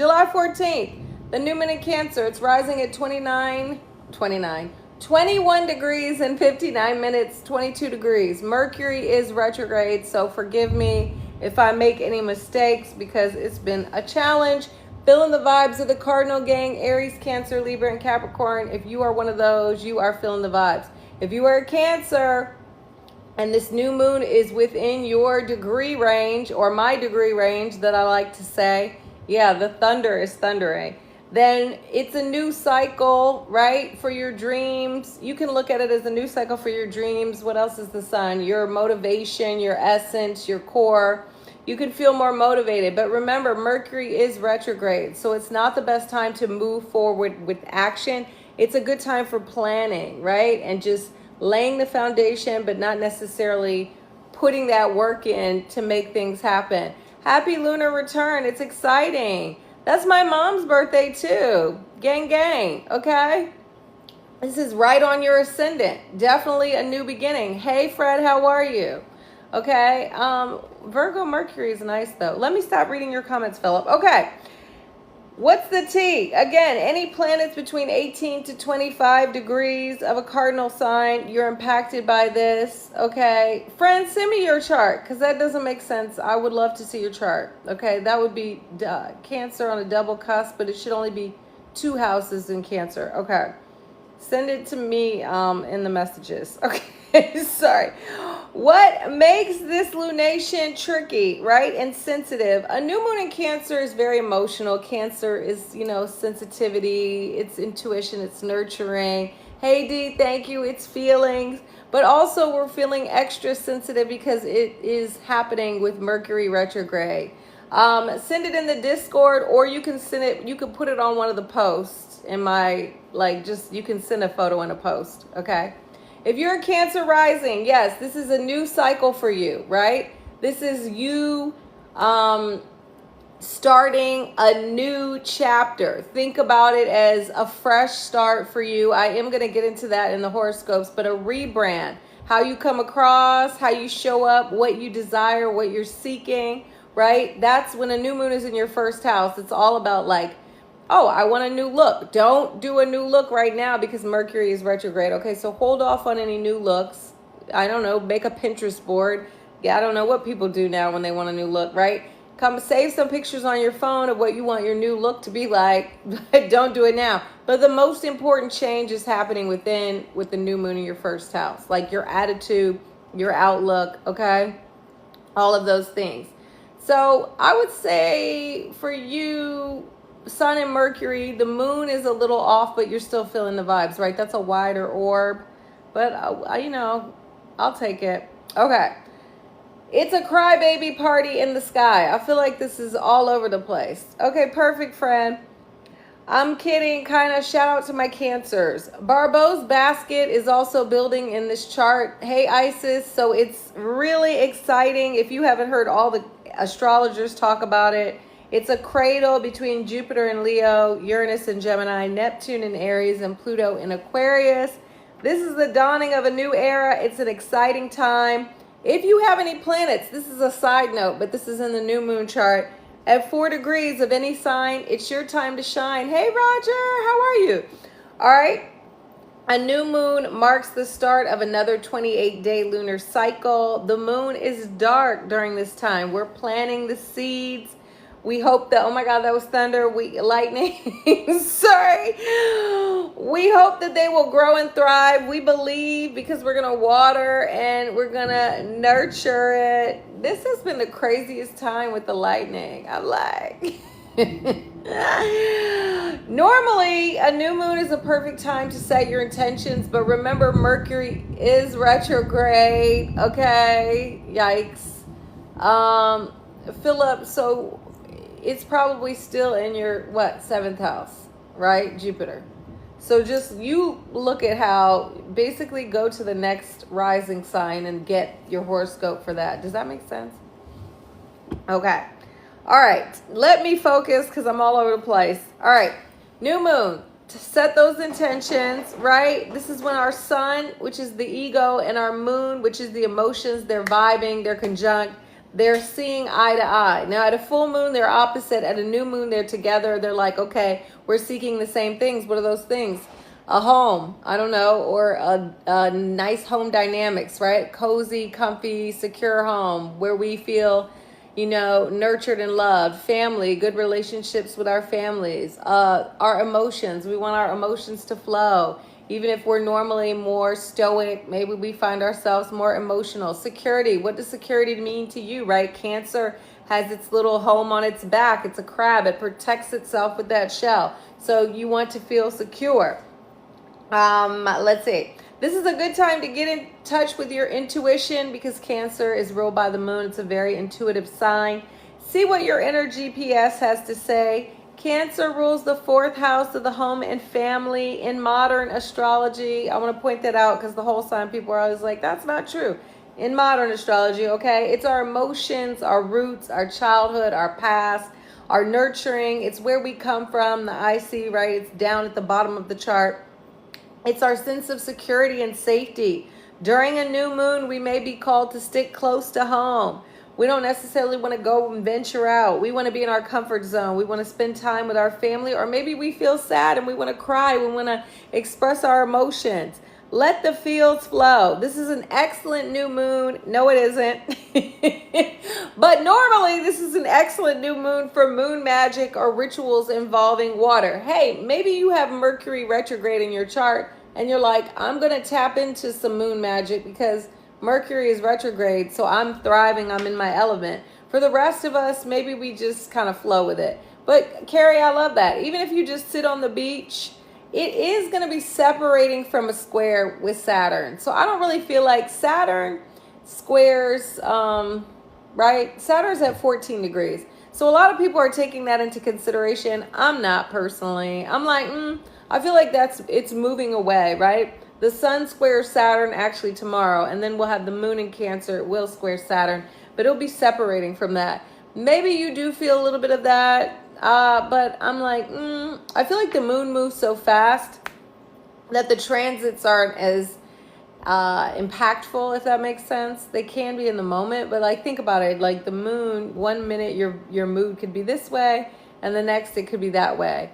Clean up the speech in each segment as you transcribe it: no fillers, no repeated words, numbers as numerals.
July 14th, the new moon in Cancer. It's rising at 21 degrees and 59 minutes, 22 degrees. Mercury is retrograde, so forgive me if I make any mistakes because it's been a challenge. Feeling the vibes of the Cardinal gang, Aries, Cancer, Libra, and Capricorn. If you are one of those, you are feeling the vibes. If you are a Cancer and this new moon is within your degree range, or my degree range that I like to say, yeah, the thunder is thundering, then it's a new cycle, right, for your dreams. You can look at it as a new cycle for your dreams. What else is the sun? Your motivation, your essence, your core. You can feel more motivated. But remember, Mercury is retrograde, so it's not the best time to move forward with action. It's a good time for planning, right? And just laying the foundation, but not necessarily putting that work in to make things happen. Happy lunar return. It's exciting. That's my mom's birthday too. Gang, gang. Okay. This is right on your ascendant. Definitely a new beginning. Hey, Fred, how are you? Okay. Virgo Mercury is nice though. Let me stop reading your comments, Philip. Okay. What's the tea? Again, any planets between 18 to 25 degrees of a cardinal sign, you're impacted by this, okay? Friends, send me your chart, because that doesn't make sense. I would love to see your chart, okay? That would be Cancer on a double cusp, but it should only be 2 houses in Cancer, okay? Send it to me in the messages, okay? Sorry. What makes this lunation tricky, right, and sensitive? A new moon in Cancer is very emotional. Cancer is, you know, sensitivity, it's intuition, it's nurturing. Hey, Dee, thank you. It's feelings. But also we're feeling extra sensitive because it is happening with Mercury retrograde. Send it in the Discord, or you can send it, you can put it on one of the posts in my, you can send a photo in a post, okay? If you're a Cancer rising, yes, this is a new cycle for you, right? This is you starting a new chapter. Think about it as a fresh start for you. I am going to get into that in the horoscopes, but a rebrand. How you come across, how you show up, what you desire, what you're seeking, right? That's when a new moon is in your first house. It's all about oh, I want a new look. Don't do a new look right now because Mercury is retrograde. Okay, so hold off on any new looks. I don't know, make a Pinterest board. Yeah, I don't know what people do now when they want a new look, right? Come save some pictures on your phone of what you want your new look to be like. Don't do it now. But the most important change is happening with the new moon in your first house. Like your attitude, your outlook, okay? All of those things. So I would say for you, Sun and Mercury, the moon is a little off, but you're still feeling the vibes, right? That's a wider orb, but I'll take it. Okay. It's a crybaby party in the sky. I feel like this is all over the place. Okay, perfect, friend. I'm kidding, kind of. Shout out to my Cancers. Barbeau's basket is also building in this chart. Hey, Isis. So it's really exciting. If you haven't heard all the astrologers talk about it, it's a cradle between Jupiter and Leo, Uranus and Gemini, Neptune and Aries, and Pluto in Aquarius. This is the dawning of a new era. It's an exciting time. If you have any planets, this is a side note, but this is in the new moon chart. At 4 degrees of any sign, it's your time to shine. Hey, Roger, how are you? All right. A new moon marks the start of another 28-day lunar cycle. The moon is dark during this time. We're planting the seeds. We hope that, oh my God, that was thunder, lightning, sorry. We hope that they will grow and thrive. We believe because we're going to water and we're going to nurture it. This has been the craziest time with the lightning. I'm like, normally a new moon is a perfect time to set your intentions, but remember Mercury is retrograde, okay? Yikes. Philip, so it's probably still in your, 7th house, right? Jupiter. So just you look at how, basically go to the next rising sign and get your horoscope for that. Does that make sense? Okay. All right. Let me focus because I'm all over the place. All right. New moon. To set those intentions, right? This is when our sun, which is the ego, and our moon, which is the emotions, they're vibing, they're conjunct. they're seeing eye to eye. Now, at a full moon, they're opposite. At a new moon, they're together. They're like, okay, we're seeking the same things. What are those things? A home, I don't know, or a nice home dynamics, right? Cozy, comfy, secure home where we feel, you know, nurtured and loved. Family, good relationships with our families. Our emotions, we want our emotions to flow. Even if we're normally more stoic, maybe we find ourselves more emotional. Security, what does security mean to you, right? Cancer has its little home on its back. It's a crab. It protects itself with that shell. So you want to feel secure. Let's see. This is a good time to get in touch with your intuition because Cancer is ruled by the moon. It's a very intuitive sign. See what your inner GPS has to say. Cancer rules the 4th house of the home and family in modern astrology. I want to point that out because the whole sign people are always like, that's not true. In modern astrology, okay? It's our emotions, our roots, our childhood, our past, our nurturing. It's where we come from, the IC, right? It's down at the bottom of the chart. It's our sense of security and safety. During a new moon, we may be called to stick close to home. We don't necessarily want to go and venture out. We want to be in our comfort zone. We want to spend time with our family, or maybe we feel sad and we want to cry. We want to express our emotions. Let the feels flow. This is an excellent new moon. No, it isn't. But normally this is an excellent new moon for moon magic or rituals involving water. Hey, maybe you have Mercury retrograde in your chart and you're like, I'm going to tap into some moon magic because Mercury is retrograde, so I'm thriving, I'm in my element. For the rest of us, maybe we just kind of flow with it. But Carrie, I love that. Even if you just sit on the beach, it is going to be separating from a square with Saturn. So I don't really feel like Saturn squares, right? Saturn's at 14 degrees. So a lot of people are taking that into consideration. I'm not personally. I'm like, I feel like it's moving away, right? The sun squares Saturn actually tomorrow, and then we'll have the moon in Cancer. It will square Saturn, but it'll be separating from that. Maybe you do feel a little bit of that, but I'm like, I feel like the moon moves so fast that the transits aren't as impactful, if that makes sense. They can be in the moment, but like think about it, like the moon, 1 minute your mood could be this way, and the next it could be that way.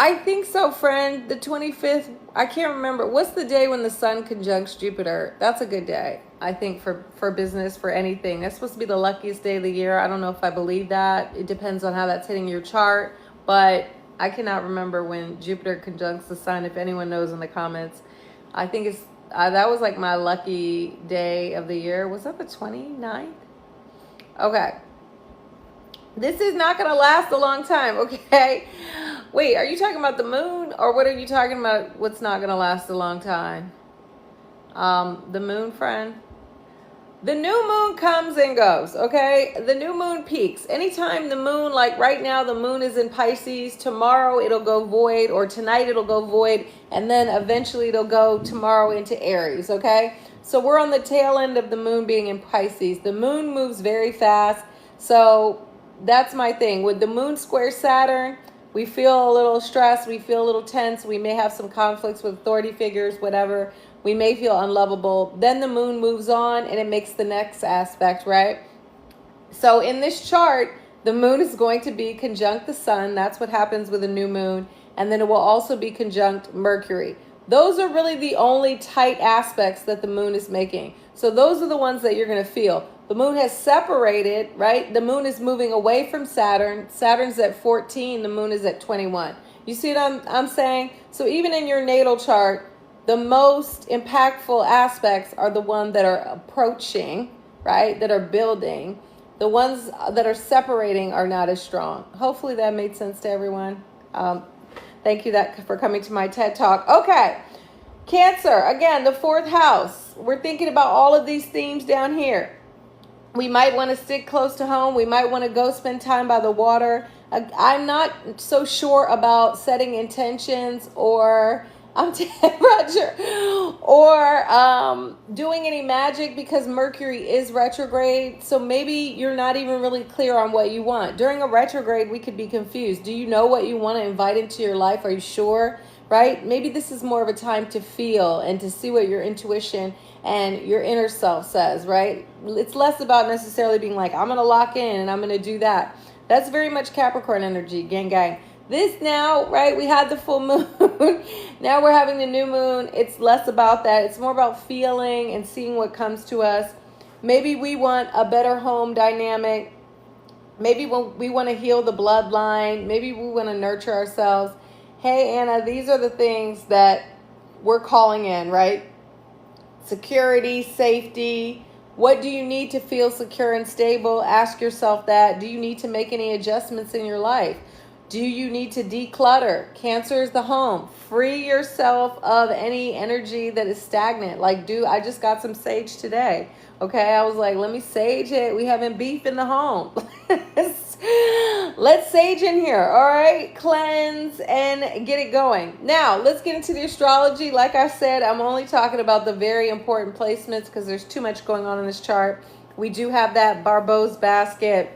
I think so, friend. The 25th, I can't remember. What's the day when the sun conjuncts Jupiter? That's a good day, I think, for business, for anything. That's supposed to be the luckiest day of the year. I don't know if I believe that. It depends on how that's hitting your chart. But I cannot remember when Jupiter conjuncts the sun. If anyone knows in the comments. I think it's that was like my lucky day of the year. Was that the 29th? Okay. This is not going to last a long time, okay? Wait, are you talking about the moon? Or what are you talking about what's not going to last a long time? The moon, friend? The new moon comes and goes, okay? The new moon peaks. Anytime the moon, like right now, the moon is in Pisces. Tomorrow it'll go void, or tonight it'll go void. And then eventually it'll go tomorrow into Aries, okay? So we're on the tail end of the moon being in Pisces. The moon moves very fast. So that's my thing. With the moon square Saturn, we feel a little stressed. We feel a little tense. We may have some conflicts with authority figures, whatever. We may feel unlovable. Then the moon moves on and it makes the next aspect, right? So in this chart, the moon is going to be conjunct the sun. That's what happens with a new moon. And then it will also be conjunct Mercury. Those are really the only tight aspects that the moon is making. So those are the ones that you're going to feel. The moon has separated, right? The moon is moving away from Saturn. Saturn's at 14. The moon is at 21. You see what I'm saying? So even in your natal chart, the most impactful aspects are the ones that are approaching, right? That are building. The ones that are separating are not as strong. Hopefully that made sense to everyone. Thank you for coming to my TED Talk. Okay. Cancer, again, the 4th house. We're thinking about all of these themes down here. We might want to stick close to home. We might want to go spend time by the water. I'm not so sure about setting intentions or Roger, or doing any magic because Mercury is retrograde. So maybe you're not even really clear on what you want. During a retrograde, we could be confused. Do you know what you want to invite into your life? Are you sure? right? Maybe this is more of a time to feel and to see what your intuition and your inner self says, right? It's less about necessarily being like, I'm going to lock in and I'm going to do that. That's very much Capricorn energy, gang, gang. This now, right, we had the full moon. Now we're having the new moon. It's less about that. It's more about feeling and seeing what comes to us. Maybe we want a better home dynamic. Maybe we want to heal the bloodline. Maybe we want to nurture ourselves. Hey, Anna, these are the things that we're calling in, right? Security, safety. What do you need to feel secure and stable? Ask yourself that. Do you need to make any adjustments in your life? Do you need to declutter? Cancer is the home. Free yourself of any energy that is stagnant. Like, I just got some sage today. Okay, I was like, let me sage it. We having beef in the home. Let's sage in here. All right, cleanse and get it going. Now, let's get into the astrology. Like I said, I'm only talking about the very important placements because there's too much going on in this chart. We do have that Barbeau's basket.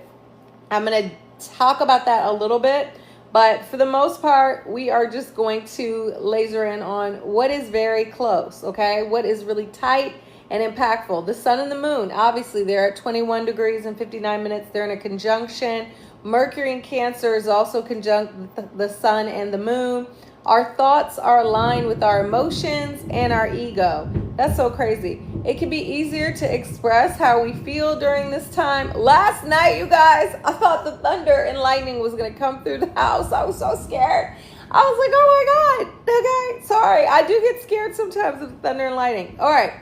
I'm going to talk about that a little bit. But for the most part, we are just going to laser in on what is very close, okay? What is really tight and impactful. The sun and the moon, obviously, they're at 21 degrees and 59 minutes. They're in a conjunction. Mercury in Cancer is also conjunct the sun and the moon. Our thoughts are aligned with our emotions and our ego. That's so crazy. It can be easier to express how we feel during this time. Last night, you guys, I thought the thunder and lightning was going to come through the house. I was so scared. I was like, oh my God. Okay, sorry. I do get scared sometimes of thunder and lightning. All right,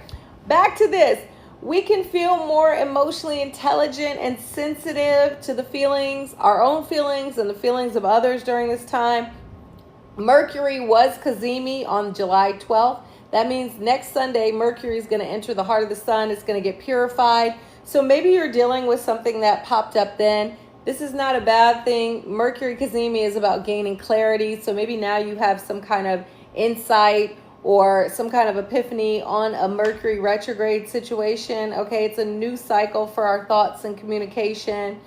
back to this. We can feel more emotionally intelligent and sensitive to the feelings, our own feelings and the feelings of others during this time. Mercury was Cazimi on July 12th. That means next Sunday, Mercury is going to enter the heart of the sun. It's going to get purified. So maybe you're dealing with something that popped up then. This is not a bad thing. Mercury Cazimi is about gaining clarity. So maybe now you have some kind of insight or some kind of epiphany on a Mercury retrograde situation. Okay, it's a new cycle for our thoughts and communication.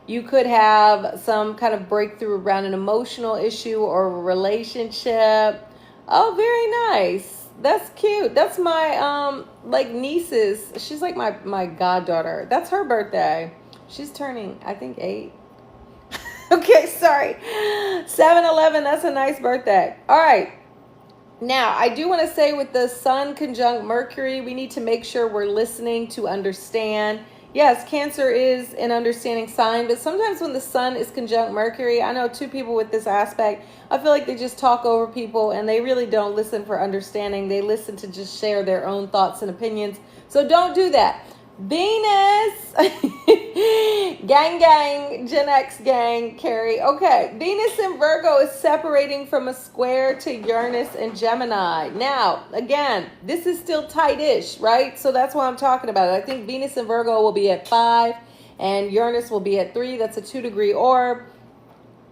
You could have some kind of breakthrough around an emotional issue or a relationship. Oh, very nice. That's cute. That's my like niece's. She's like my goddaughter. That's her birthday. She's turning, I think, 8. Okay, sorry. 7-11. That's a nice birthday. All right. Now, I do want to say with the sun conjunct Mercury, we need to make sure we're listening to understand. Yes, Cancer is an understanding sign, but sometimes when the sun is conjunct Mercury, I know 2 people with this aspect, I feel like they just talk over people and they really don't listen for understanding. They listen to just share their own thoughts and opinions. So don't do that. Venus, gang, gang, Gen X gang, Carrie. Okay, Venus in Virgo is separating from a square to Uranus and Gemini. Now, again, this is still tight-ish, right? So that's why I'm talking about it. I think Venus in Virgo will be at 5 and Uranus will be at 3. That's a 2-degree orb.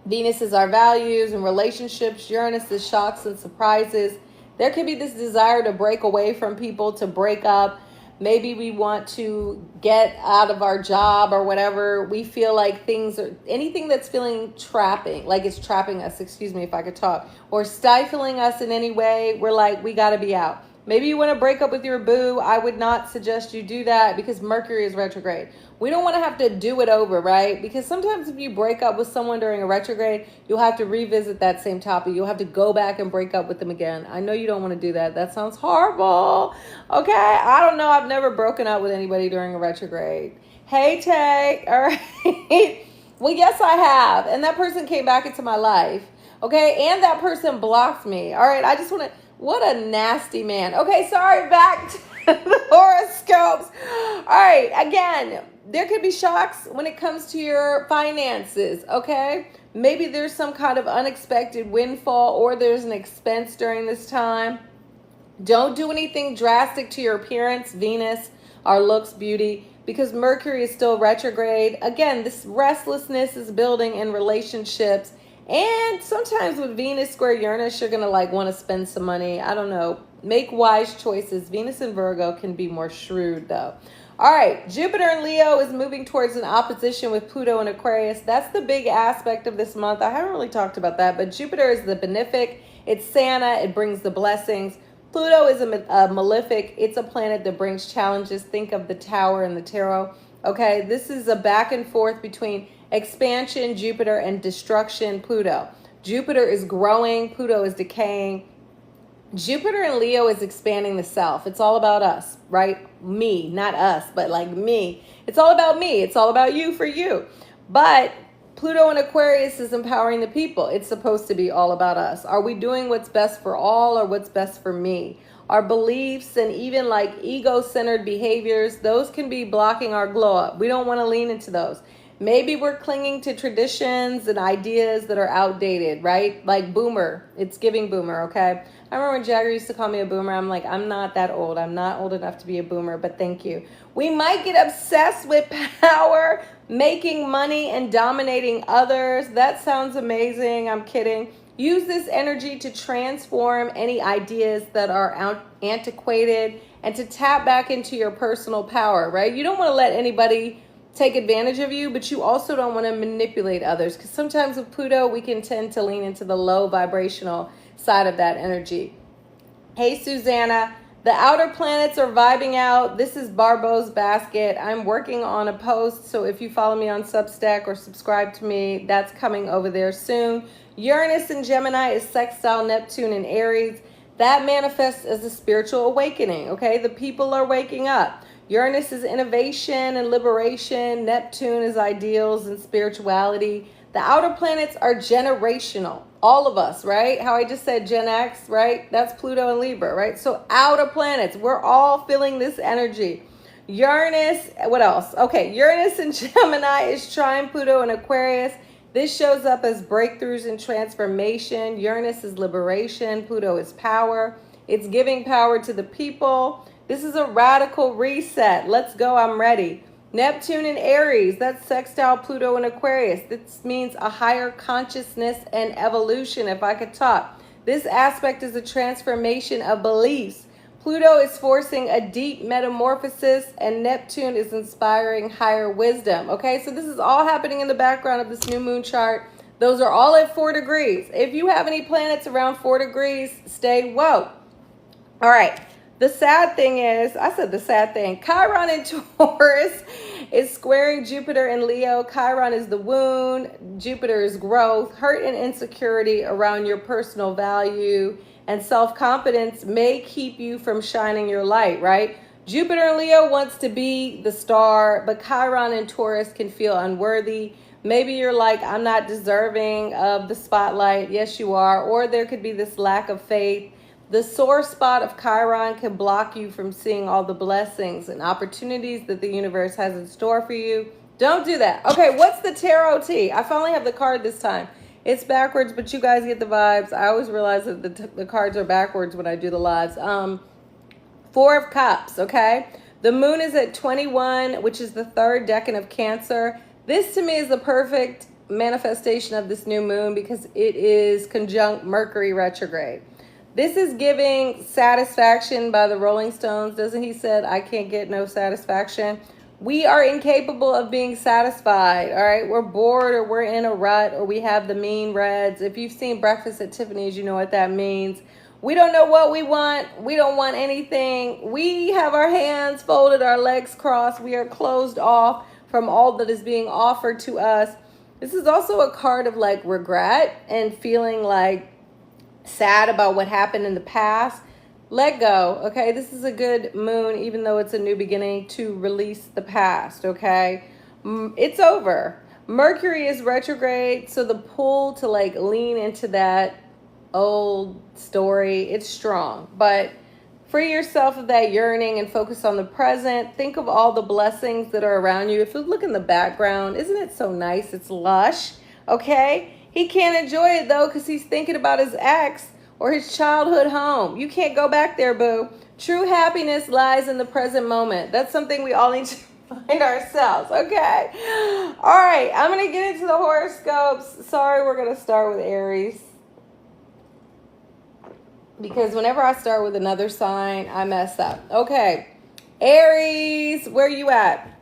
Venus is our values and relationships. Uranus is shocks and surprises. There could be this desire to break away from people, to break up. Maybe we want to get out of our job or whatever. We feel like things are, anything that's feeling trapping, like it's trapping us, excuse me if I could talk, or stifling us in any way. We're like, we got to be out. Maybe you want to break up with your boo. I would not suggest you do that because Mercury is retrograde. We don't want to have to do it over, right? Because sometimes if you break up with someone during a retrograde, you'll have to revisit that same topic. You'll have to go back and break up with them again. I know you don't want to do that. That sounds horrible. Okay, I don't know. I've never broken up with anybody during a retrograde. Hey, Tay. All right. Well, yes, I have. And that person came back into my life. Okay, and that person blocked me. All right, I just want to... What a nasty man. Okay, sorry, back to the horoscopes. All right, again, there could be shocks when it comes to your finances, okay? Maybe there's some kind of unexpected windfall or there's an expense during this time. Don't do anything drastic to your appearance, Venus, our looks, beauty, because Mercury is still retrograde. Again, this restlessness is building in relationships. And sometimes with Venus square Uranus, you're going to like want to spend some money. I don't know. Make wise choices. Venus in Virgo can be more shrewd though. All right. Jupiter in Leo is moving towards an opposition with Pluto in Aquarius. That's the big aspect of this month. I haven't really talked about that, but Jupiter is the benefic It's Santa. It brings the blessings. Pluto is a malefic. It's a planet that brings challenges. Think of the Tower in the tarot. Okay, this is a back and forth between expansion, Jupiter, and destruction, Pluto. Jupiter is growing. Pluto is decaying. Jupiter in Leo is expanding the self. It's all about us, right? Me, not us, but like me. It's all about me. It's all about you for you. But Pluto in Aquarius is empowering the people. It's supposed to be all about us. Are we doing what's best for all or what's best for me? Our beliefs and even like ego-centered behaviors, those can be blocking our glow up. We don't want to lean into those. Maybe we're clinging to traditions and ideas that are outdated, right? Like boomer. It's giving boomer, okay? I remember when Jagger used to call me a boomer. I'm like, I'm not that old. I'm not old enough to be a boomer, but thank you. We might get obsessed with power, making money and dominating others. That sounds amazing. I'm kidding. Use this energy to transform any ideas that are antiquated and to tap back into your personal power, right? You don't want to let anybody take advantage of you, but you also don't want to manipulate others, because sometimes with Pluto, we can tend to lean into the low vibrational side of that energy. Hey, Susanna. The outer planets are vibing out. This is Barbo's Basket. I'm working on a post, so if you follow me on Substack or subscribe to me, that's coming over there soon. Uranus in Gemini is sextile Neptune in Aries. That manifests as a spiritual awakening, okay? The people are waking up. Uranus is innovation and liberation. Neptune is ideals and spirituality. The outer planets are generational. All of us, right? How I just said Gen X, right? That's Pluto and Libra, right? So outer planets, we're all feeling this energy. Uranus, what else? Okay, Uranus in Gemini is trine Pluto and Aquarius. This shows up as breakthroughs and transformation. Uranus is liberation. Pluto is power. It's giving power to the people. This is a radical reset. Let's go. I'm ready. Neptune in Aries, that's sextile Pluto and Aquarius. This means a higher consciousness and evolution, if I could talk. This aspect is a transformation of beliefs. Pluto is forcing a deep metamorphosis, and Neptune is inspiring higher wisdom. Okay, so this is all happening in the background of this new moon chart. Those are all at 4 degrees. If you have any planets around 4 degrees, stay woke. All right. The sad thing is, I said the sad thing, Chiron in Taurus is squaring Jupiter in Leo. Chiron is the wound, Jupiter is growth. Hurt and insecurity around your personal value and self-confidence may keep you from shining your light, right? Jupiter in Leo wants to be the star, but Chiron in Taurus can feel unworthy. Maybe you're like, I'm not deserving of the spotlight. Yes, you are. Or there could be this lack of faith. The sore spot of Chiron can block you from seeing all the blessings and opportunities that the universe has in store for you. Don't do that. Okay, what's the tarot T? I finally have the card this time. It's backwards, but you guys get the vibes. I always realize that the cards are backwards when I do the lives. 4 of Cups, okay? The moon is at 21, which is the 3rd decan of Cancer. This to me is the perfect manifestation of this new moon because it is conjunct Mercury retrograde. This is giving satisfaction by the Rolling Stones. Doesn't he said, I can't get no satisfaction? We are incapable of being satisfied, all right? We're bored or we're in a rut or we have the mean reds. If you've seen Breakfast at Tiffany's, you know what that means. We don't know what we want. We don't want anything. We have our hands folded, our legs crossed. We are closed off from all that is being offered to us. This is also a card of like regret and feeling like sad about what happened in the past. Let go, okay? This is a good moon, even though it's a new beginning, to release the past, okay? It's over. Mercury is retrograde, so the pull to like lean into that old story, it's strong. But free yourself of that yearning and focus on the present. Think of all the blessings that are around you. If you look in the background, isn't it so nice? It's lush, okay? He can't enjoy it, though, because he's thinking about his ex or his childhood home. You can't go back there, boo. True happiness lies in the present moment. That's something we all need to find ourselves, okay? All right, I'm going to get into the horoscopes. Sorry, we're going to start with Aries. Because whenever I start with another sign, I mess up. Okay, Aries, where you at?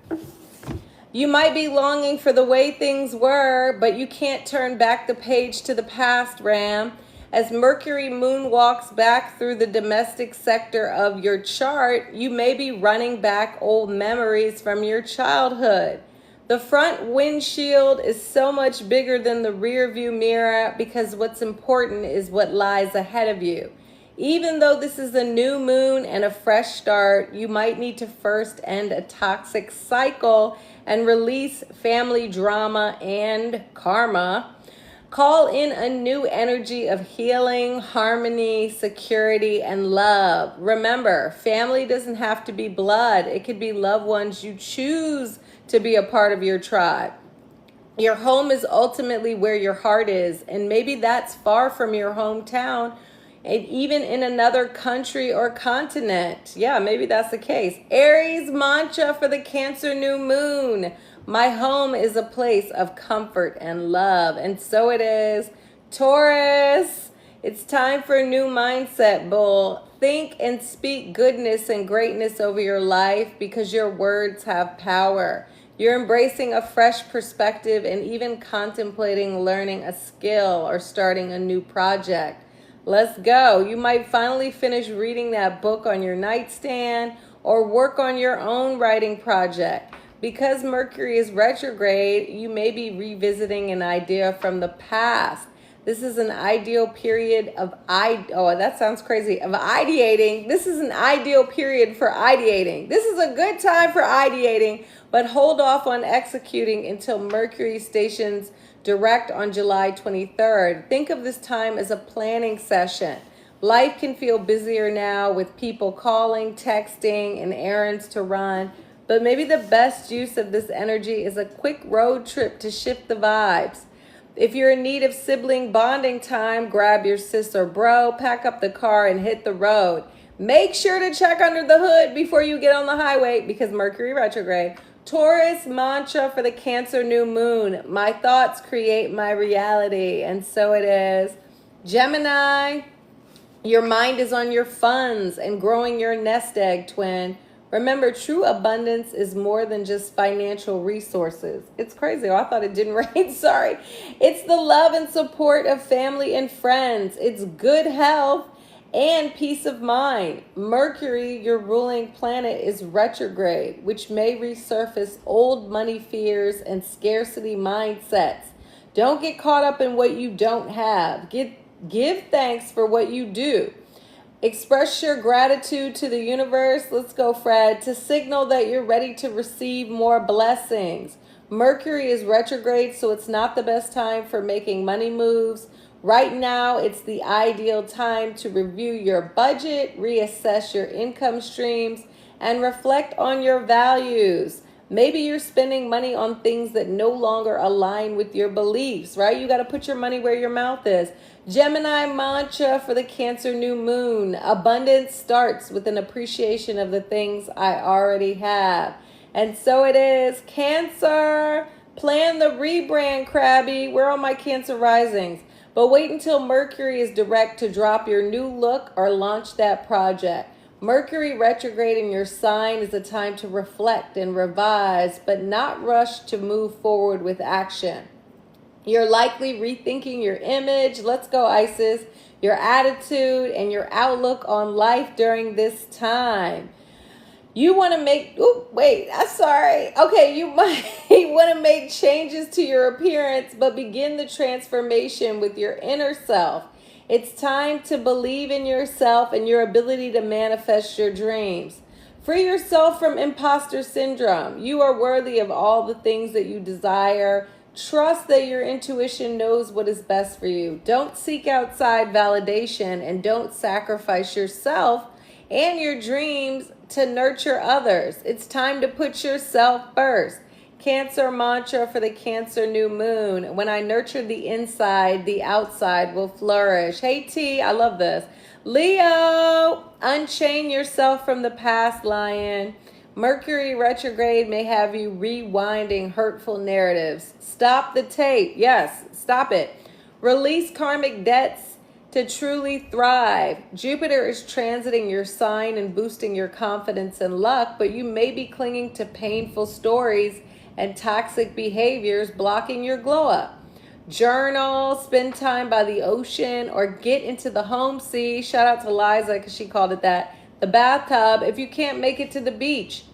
You might be longing for the way things were, but you can't turn back the page to the past, Ram. As Mercury moonwalks back through the domestic sector of your chart, you may be running back old memories from your childhood. The front windshield is so much bigger than the rear view mirror because what's important is what lies ahead of you. Even though this is a new moon and a fresh start, you might need to first end a toxic cycle and release family drama and karma. Call in a new energy of healing, harmony, security, and love. Remember, family doesn't have to be blood. It could be loved ones you choose to be a part of your tribe. Your home is ultimately where your heart is, and maybe that's far from your hometown and even in another country or continent. Yeah, maybe that's the case. Aries mantra for the Cancer new moon. My home is a place of comfort and love, and so it is. Taurus, it's time for a new mindset, bull. Think and speak goodness and greatness over your life because your words have power. You're embracing a fresh perspective and even contemplating learning a skill or starting a new project. Let's go. You might finally finish reading that book on your nightstand or work on your own writing project. Because Mercury is retrograde, you may be revisiting an idea from the past. This is an ideal period of that sounds crazy, of ideating. This is an ideal period for ideating. This is a good time for ideating, but hold off on executing until Mercury stations direct on July 23rd. Think of this time as a planning session. Life can feel busier now with people calling, texting, and errands to run, but maybe the best use of this energy is a quick road trip to shift the vibes. If you're in need of sibling bonding time, grab your sis or bro, pack up the car, and hit the road. Make sure to check under the hood before you get on the highway because Mercury retrograde. Taurus mantra for the Cancer new moon. My thoughts create my reality, and so it is. Gemini, your mind is on your funds and growing your nest egg, twin. Remember, true abundance is more than just financial resources. It's crazy. Oh, I thought it didn't rain. Sorry. It's the love and support of family and friends. It's good health and peace of mind. Mercury, your ruling planet, is retrograde, which may resurface old money fears and scarcity mindsets. Don't get caught up in what you don't have. Give thanks for what you do. Express your gratitude to the universe. Let's go, Fred, to signal that you're ready to receive more blessings. Mercury is retrograde, so it's not the best time for making money moves. Right now, it's the ideal time to review your budget, reassess your income streams, and reflect on your values. Maybe you're spending money on things that no longer align with your beliefs, right? You got to put your money where your mouth is. Gemini mantra for the Cancer new moon. Abundance starts with an appreciation of the things I already have. And so it is. Cancer, plan the rebrand, Crabby. Where are my Cancer risings? But wait until Mercury is direct to drop your new look or launch that project. Mercury retrograde in your sign is a time to reflect and revise, but not rush to move forward with action. You're likely rethinking your image, let's go Isis, your attitude and your outlook on life during this time. You want to make, you might want to make changes to your appearance, but begin the transformation with your inner self. It's time to believe in yourself and your ability to manifest your dreams. Free yourself from imposter syndrome. You are worthy of all the things that you desire. Trust that your intuition knows what is best for you. Don't seek outside validation and don't sacrifice yourself and your dreams to nurture others. It's time to put yourself first. Cancer mantra for the Cancer new moon. When I nurture the inside, the outside will flourish. Hey T, I love this. Leo, unchain yourself from the past, lion. Mercury retrograde may have you rewinding hurtful narratives. Stop the tape. Yes, stop it. Release karmic debts to truly thrive. Jupiter is transiting your sign and boosting your confidence and luck, but you may be clinging to painful stories and toxic behaviors blocking your glow up. Journal, spend time by the ocean, or get into the home sea. Shout out to Liza because she called it that. The bathtub if you can't make it to the beach.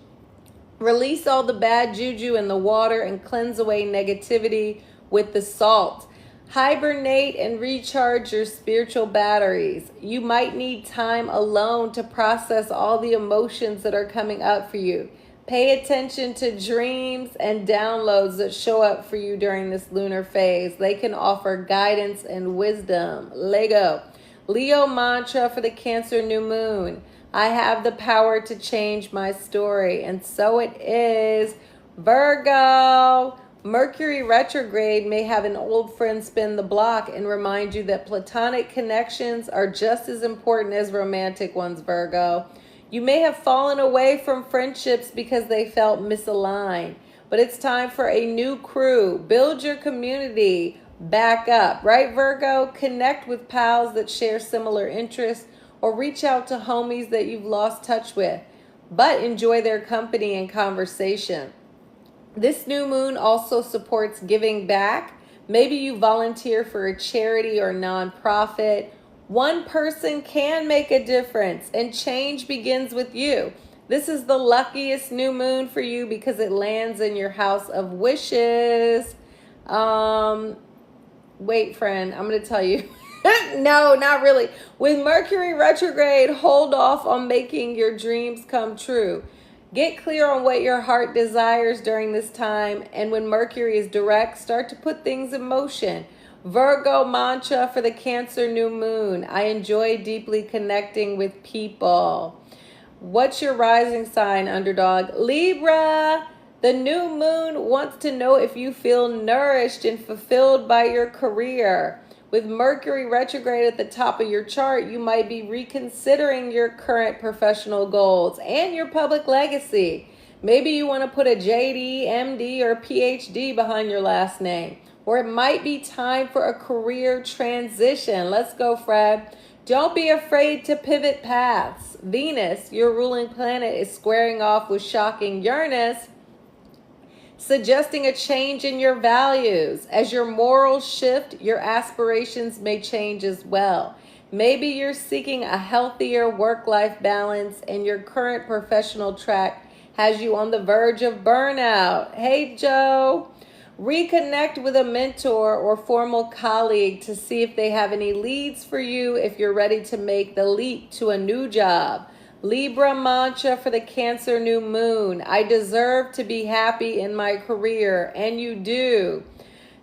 Release all the bad juju in the water and cleanse away negativity with the salt. Hibernate and recharge your spiritual batteries. You might need time alone to process all the emotions that are coming up for you. Pay attention to dreams and downloads that show up for you during this lunar phase. They can offer guidance and wisdom. Lego. Leo mantra for the Cancer new moon. I have the power to change my story. And so it is. Virgo. Mercury retrograde may have an old friend spin the block and remind you that platonic connections are just as important as romantic ones, Virgo. You may have fallen away from friendships because they felt misaligned, but it's time for a new crew. Build your community back up, right, Virgo? Connect with pals that share similar interests or reach out to homies that you've lost touch with, but enjoy their company and conversation. This new moon also supports giving back. Maybe you volunteer for a charity or nonprofit. One person can make a difference, and change begins with you. This is the luckiest new moon for you because it lands in your house of wishes. Wait, friend, I'm going to tell you. No, not really. With Mercury retrograde, hold off on making your dreams come true. Get clear on what your heart desires during this time. And when Mercury is direct, start to put things in motion. Virgo mantra for the Cancer new moon. I enjoy deeply connecting with people. What's your rising sign, underdog? Libra. The new moon wants to know if you feel nourished and fulfilled by your career. With Mercury retrograde at the top of your chart, you might be reconsidering your current professional goals and your public legacy. Maybe you want to put a JD, MD, or PhD behind your last name. Or it might be time for a career transition. Let's go, Fred. Don't be afraid to pivot paths. Venus, your ruling planet, is squaring off with shocking Uranus, suggesting a change in your values. As your morals shift, your aspirations may change as well. Maybe you're seeking a healthier work-life balance and your current professional track has you on the verge of burnout. Hey, Joe. Reconnect with a mentor or formal colleague to see if they have any leads for you if you're ready to make the leap to a new job. Libra mantra for the Cancer new moon. I deserve to be happy in my career, and you do.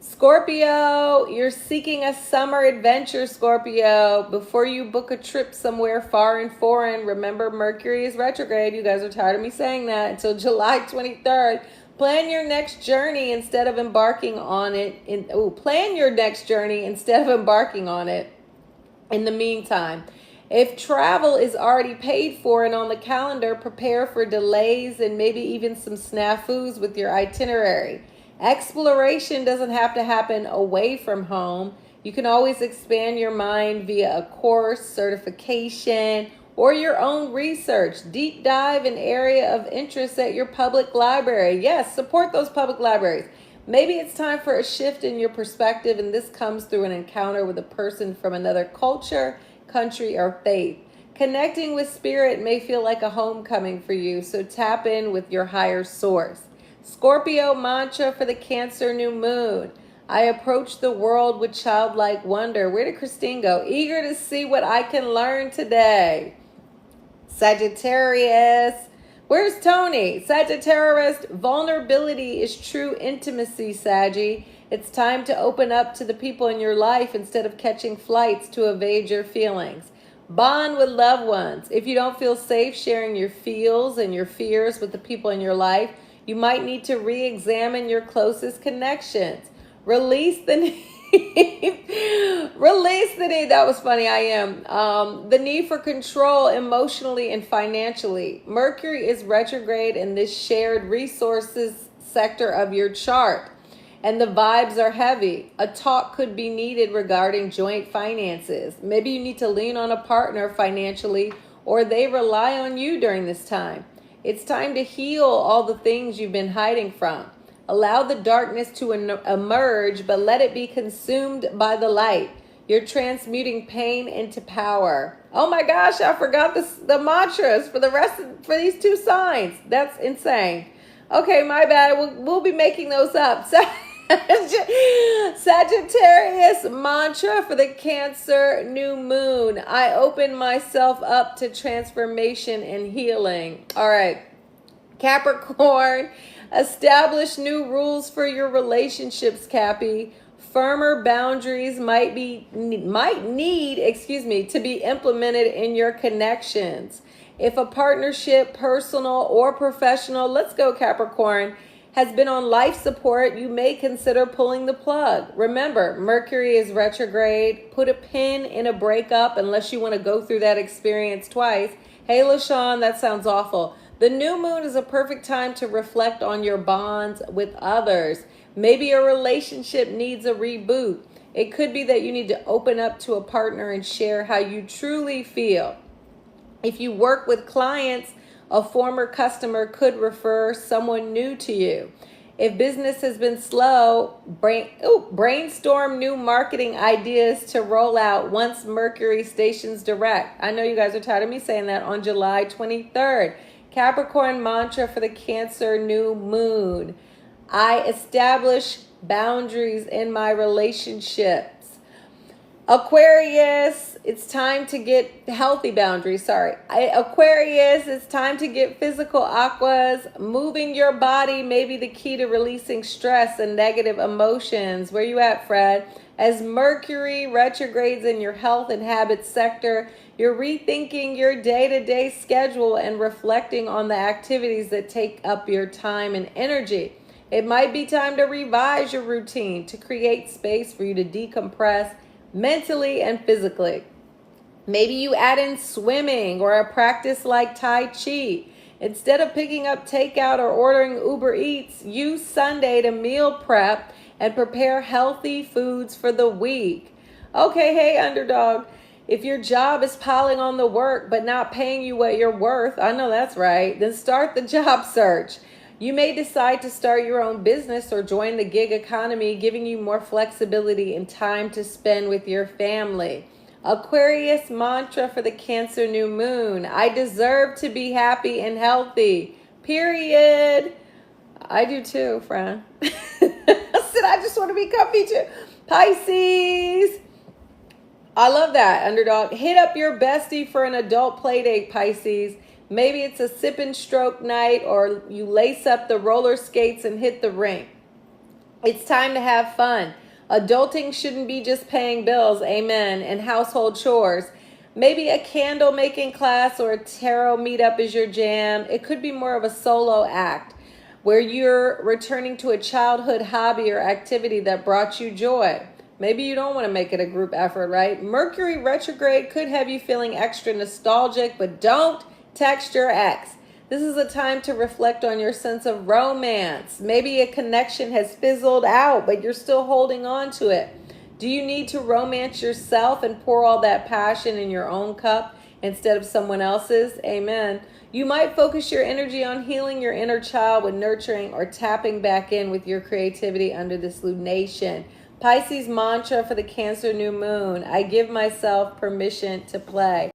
Scorpio, you're seeking a summer adventure, Scorpio. Before you book a trip somewhere far and foreign, remember Mercury is retrograde. You guys are tired of me saying that. Until July 23rd. Plan your next journey instead of embarking on it. Plan your next journey instead of embarking on it. In the meantime, if travel is already paid for and on the calendar, prepare for delays and maybe even some snafus with your itinerary. Exploration doesn't have to happen away from home. You can always expand your mind via a course, certification, or your own research. Deep dive an area of interest at your public library. Yes, support those public libraries. Maybe it's time for a shift in your perspective, and this comes through an encounter with a person from another culture, country, or faith. Connecting with spirit may feel like a homecoming for you, so tap in with your higher source. Scorpio mantra for the Cancer new moon. I approach the world with childlike wonder. Where did Christine go? Eager to see what I can learn today. Sagittarius. Where's Tony? Sagittarius. Vulnerability is true intimacy, Saggy. It's time to open up to the people in your life instead of catching flights to evade your feelings. Bond with loved ones. If you don't feel safe sharing your feels and your fears with the people in your life, you might need to re-examine your closest connections. Release the need. Release the need. That was funny. I am. The need for control emotionally and financially. Mercury is retrograde in this shared resources sector of your chart, and the vibes are heavy. A talk could be needed regarding joint finances. Maybe you need to lean on a partner financially, or they rely on you during this time. It's time to heal all the things you've been hiding from. Allow the darkness to emerge, but let it be consumed by the light. You're transmuting pain into power. Oh my gosh, I forgot the mantras for for these two signs. That's insane. Okay, my bad. We'll be making those up. Sagittarius mantra for the Cancer new moon. I open myself up to transformation and healing. All right. Capricorn, establish new rules for your relationships, Cappy. Firmer boundaries might need to be implemented in your connections. If a partnership, personal or professional, let's go Capricorn, has been on life support, you may consider pulling the plug. Remember, Mercury is retrograde. Put a pin in a breakup unless you want to go through that experience twice. Hey, LaShawn, that sounds awful. The new moon is a perfect time to reflect on your bonds with others. Maybe a relationship needs a reboot. It could be that you need to open up to a partner and share how you truly feel. If you work with clients, a former customer could refer someone new to you. If business has been slow, brainstorm new marketing ideas to roll out once Mercury stations direct. I know you guys are tired of me saying that on July 23rd. Capricorn mantra for the Cancer new moon. I establish boundaries in my relationships. Aquarius, it's time to get healthy boundaries. Aquarius, it's time to get physical aquas. Moving your body may be the key to releasing stress and negative emotions. Where you at, Fred? As Mercury retrogrades in your health and habits sector, you're rethinking your day-to-day schedule and reflecting on the activities that take up your time and energy. It might be time to revise your routine to create space for you to decompress mentally and physically. Maybe you add in swimming or a practice like Tai Chi. Instead of picking up takeout or ordering Uber Eats, use Sunday to meal prep and prepare healthy foods for the week. Okay, hey underdog. If your job is piling on the work but not paying you what you're worth, I know that's right, then start the job search. You may decide to start your own business or join the gig economy, giving you more flexibility and time to spend with your family. Aquarius mantra for the Cancer new moon. I deserve to be happy and healthy. Period. I do too, friend. I said I just want to be comfy too. Pisces. I love that, underdog. Hit up your bestie for an adult play date, Pisces. Maybe it's a sip and stroke night, or you lace up the roller skates and hit the rink. It's time to have fun. Adulting shouldn't be just paying bills, amen, and household chores. Maybe a candle making class or a tarot meetup is your jam. It could be more of a solo act where you're returning to a childhood hobby or activity that brought you joy. Maybe you don't want to make it a group effort, right? Mercury retrograde could have you feeling extra nostalgic, but don't text your ex. This is a time to reflect on your sense of romance. Maybe a connection has fizzled out, but you're still holding on to it. Do you need to romance yourself and pour all that passion in your own cup instead of someone else's? Amen. You might focus your energy on healing your inner child with nurturing or tapping back in with your creativity under this lunation. Pisces mantra for the Cancer new moon. I give myself permission to play.